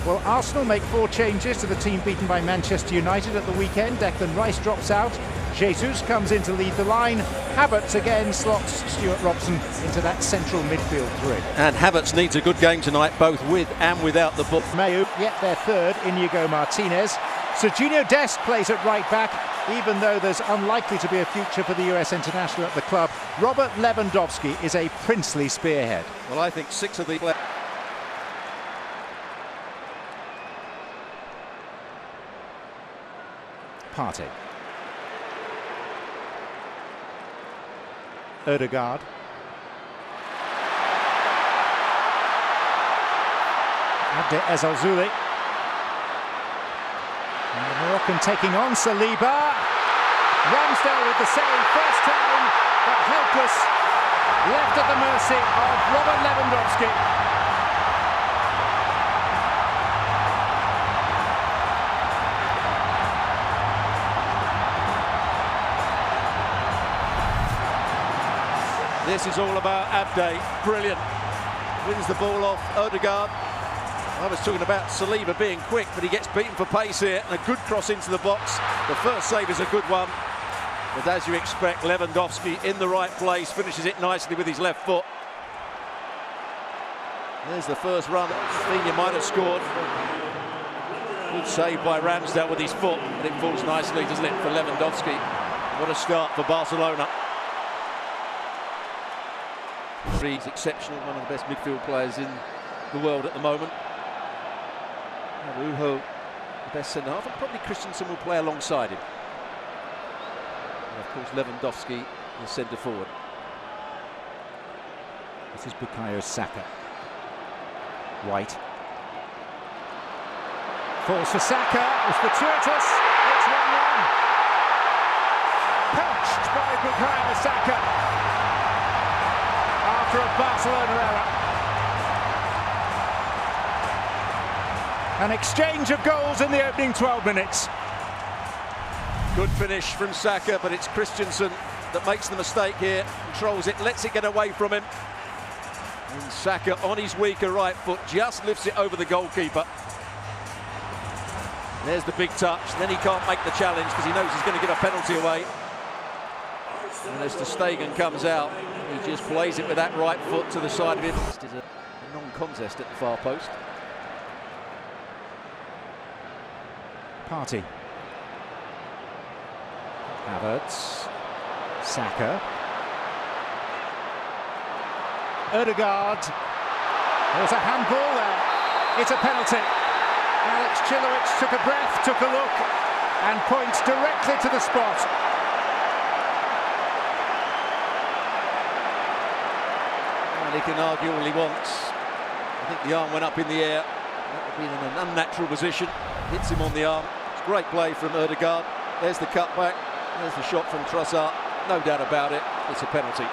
Well, Arsenal make 4 changes to the team beaten by Manchester United at the weekend. Declan Rice drops out. Jesus comes in to lead the line. Havertz again slots Stuart Robson into that central midfield three. And Havertz needs a good game tonight, both with and without the ball. Mayu, yet their third, Inigo Martinez. Serginho Dest plays at right back, even though there's unlikely to be a future for the US international at the club. Robert Lewandowski is a princely spearhead. Well, I think 6 of the players. Partey. Ødegaard. Abde Ezalzouli. And the Moroccan taking on Saliba. Ramsdale with the save first time, but helpless, left at the mercy of Robert Lewandowski. This is all about Abde. Brilliant. Wins the ball off Ødegaard. I was talking about Saliba being quick, but he gets beaten for pace here. And a good cross into the box. The first save is a good one. But as you expect, Lewandowski in the right place, finishes it nicely with his left foot. There's the first run. Vieira might have scored. Good save by Ramsdale with his foot. And it falls nicely, doesn't it, for Lewandowski. What a start for Barcelona. He's exceptional, one of the best midfield players in the world at the moment. Araujo, the best centre-half, and probably Christensen will play alongside him. And of course, Lewandowski, the centre-forward. This is Bukayo Saka. White. Falls for Saka, it's fortuitous, it's 1-1. Poached by Bukayo Saka. After a Barcelona error. An exchange of goals in the opening 12 minutes. Good finish from Saka, but it's Christensen that makes the mistake here. Controls it, lets it get away from him. And Saka on his weaker right foot just lifts it over the goalkeeper. There's the big touch. Then he can't make the challenge because he knows he's going to give a penalty away. And as ter Stegen comes out, he just plays it with that right foot to the side of him. This is a non-contest at the far post. Partey. Havertz. Saka. Ødegaard. There's a handball there. It's a penalty. Alex Chilowicz took a breath, took a look, and points directly to the spot. He can argue all he wants. I think the arm went up in the air. That would be in an unnatural position. Hits him on the arm. It's great play from Ødegaard. There's the cutback. There's the shot from Trossard. No doubt about it. It's a penalty.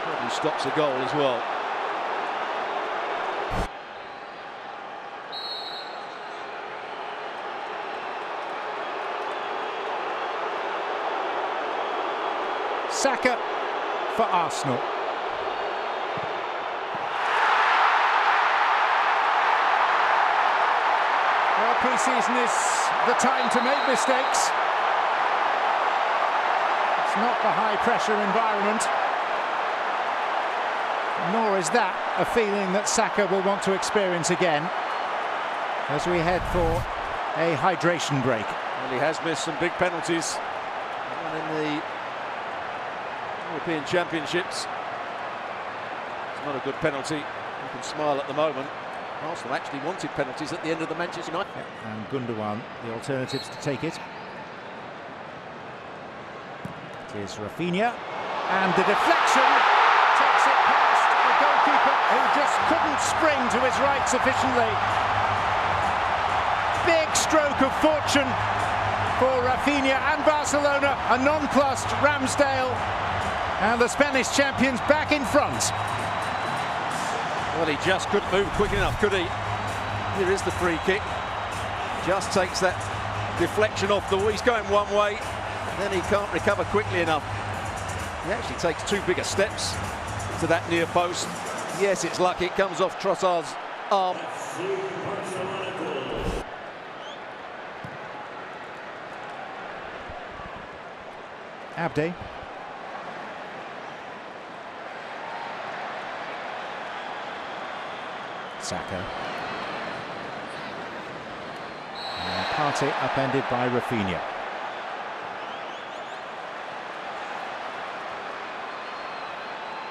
Probably stops a goal as well. Saka for Arsenal. Well, pre-season is the time to make mistakes. It's not the high-pressure environment, nor is that a feeling that Saka will want to experience again as we head for a hydration break. Well, he has missed some big penalties. One in the European Championships. It's not a good penalty. You can smile at the moment. Arsenal actually wanted penalties at the end of the Manchester United. And Gundogan, the alternatives to take it. It is Rafinha, and the deflection takes it past the goalkeeper, who just couldn't spring to his right sufficiently. Big stroke of fortune for Rafinha and Barcelona, a nonplussed Ramsdale, and the Spanish champions back in front. Well, he just couldn't move quick enough, could he? Here is the free kick. Just takes that deflection off the wall. He's going one way, then he can't recover quickly enough. He actually takes 2 bigger steps to that near post. Yes, it's lucky. It comes off Trossard's arm. Abde. Saka. And Partey upended by Rafinha.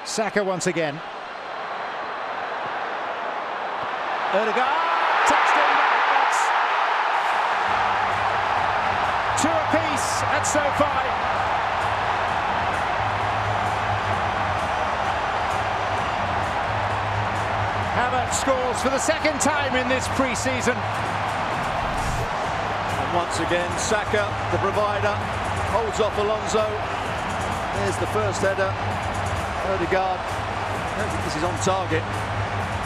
Saka once again. Odegaard, touched in by Havertz. Two apiece at SoFi. Havertz scores for the second time in this pre-season. And once again, Saka, the provider, holds off Alonso. There's the first header. Odegaard, I don't think this is on target,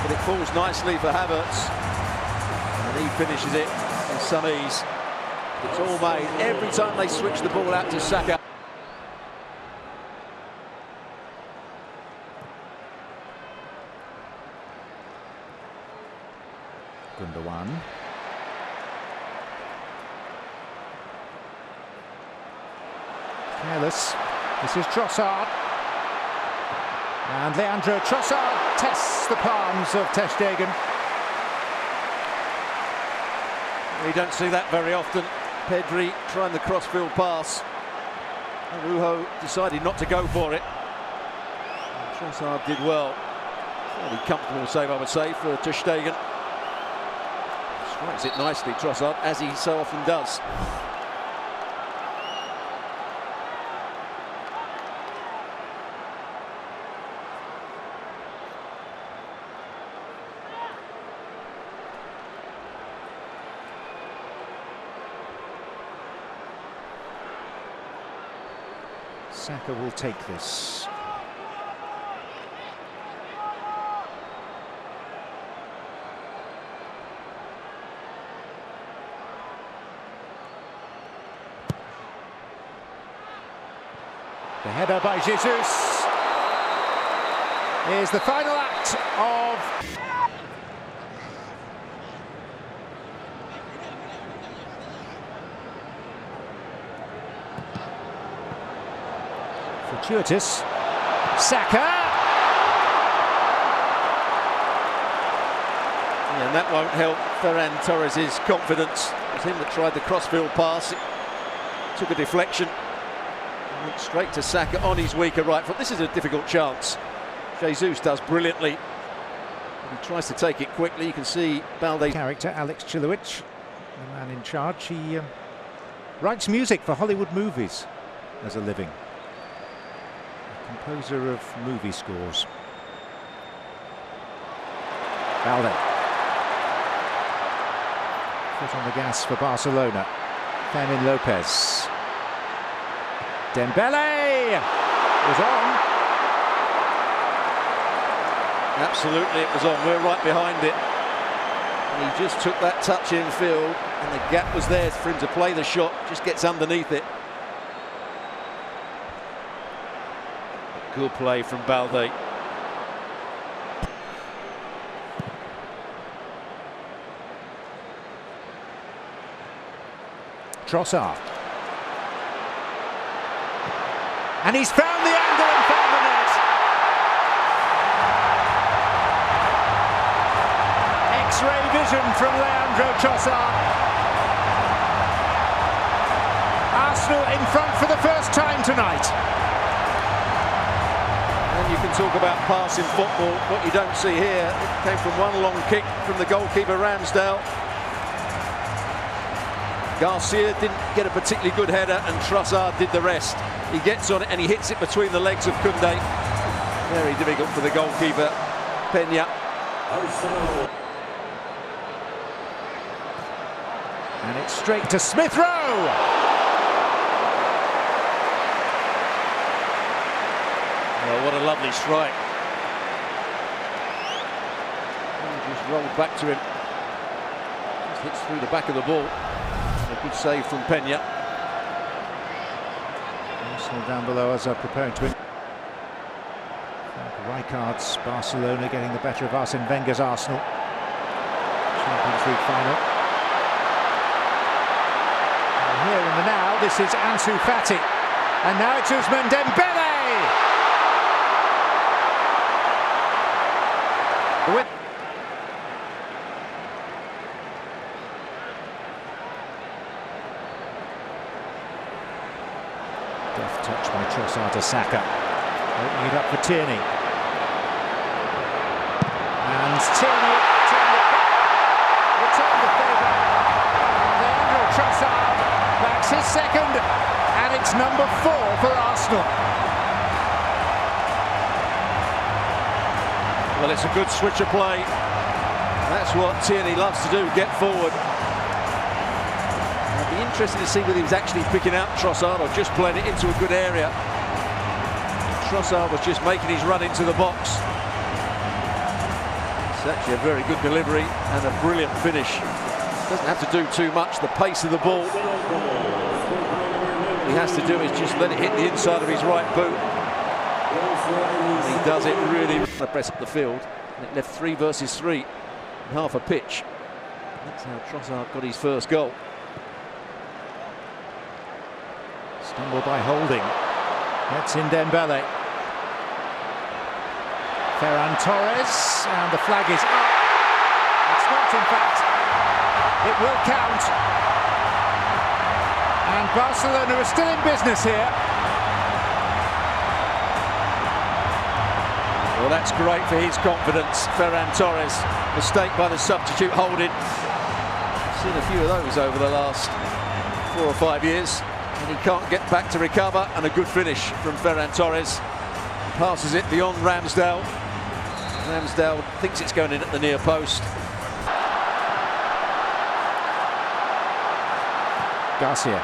but it falls nicely for Havertz. And he finishes it in some ease. It's all made every time they switch the ball out to Saka. Gundogan. Careless. This is Trossard. And Leandro Trossard tests the palms of ter Stegen. We don't see that very often. Pedri trying the crossfield pass. Araujo decided not to go for it. And Trossard did well. Fairly comfortable save, I would say, for ter Stegen. Strikes it nicely, Trossard, as he so often does. Saka will take this. The header by Jesus is the final act of... Fortuitous. Saka! Yeah, and that won't help Ferran Torres' confidence. It was him that tried the crossfield pass. It took a deflection. Went straight to Saka on his weaker right foot. This is a difficult chance. Jesus does brilliantly. He tries to take it quickly. You can see Balde. Character Alex Chilowich, the man in charge. He writes music for Hollywood movies as a living. Composer of movie scores. Balde. Foot on the gas for Barcelona. Fermin Lopez. Dembele was on. Absolutely, it was on. We're right behind it. And he just took that touch in field, and the gap was there for him to play the shot. Just gets underneath it. Good play from Balde. Trossard. And he's found the angle and found the net. X-ray vision from Leandro Trossard. Arsenal in front for the first time tonight. And you can talk about pass in football. What you don't see here, it came from one long kick from the goalkeeper Ramsdale. Garcia didn't get a particularly good header, and Trossard did the rest. He gets on it and he hits it between the legs of Koundé. Very difficult for the goalkeeper, Peña. And it's straight to Smith Rowe. Oh, what a lovely strike. He just rolled back to him. Just hits through the back of the ball. A good save from Peña. Arsenal down below us are preparing to win. Rijkaard's Barcelona getting the better of Arsene Wenger's Arsenal. Champions League final. And here in the now, this is Ansu Fati. And now it's Ousmane Dembele! The win. Deft touch by Trossard to Saka. Opening it up for Tierney. And Tierney returned the favour. Leandro Trossard backs his second, and it's number 4 for Arsenal. Well, it's a good switch of play. That's what Tierney loves to do, get forward. I'd be interested to see whether he was actually picking out Trossard or just playing it into a good area. Trossard was just making his run into the box. It's actually a very good delivery and a brilliant finish. Doesn't have to do too much. The pace of the ball, all he has to do is just let it hit the inside of his right boot. And he does it really. The press up the field, and it left 3 versus 3 in half a pitch. That's how Trossard got his first goal. Stumble by Holding. That's in Dembele. Ferran Torres, and the flag is up. It's not, in fact. It will count. And Barcelona are still in business here. Well, that's great for his confidence, Ferran Torres. Mistake by the substitute Holding. I've seen a few of those over the last 4 or 5 years. And he can't get back to recover, and a good finish from Ferran Torres. Passes it beyond Ramsdale. Ramsdale thinks it's going in at the near post. Garcia.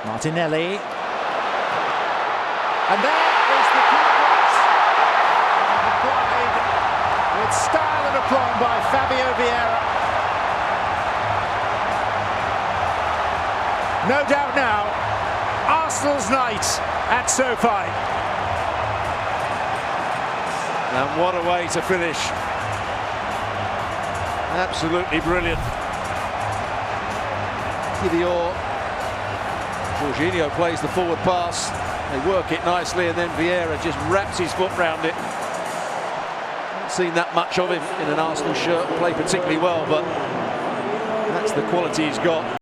Martinelli. And there is the clearance. Applied with style and aplomb by Fabio Vieira. No doubt now, Arsenal's night at SoFi. And what a way to finish. Absolutely brilliant. Kivior. Jorginho plays the forward pass. They work it nicely, and then Vieira just wraps his foot round it. Haven't seen that much of him in an Arsenal shirt play particularly well, but that's the quality he's got.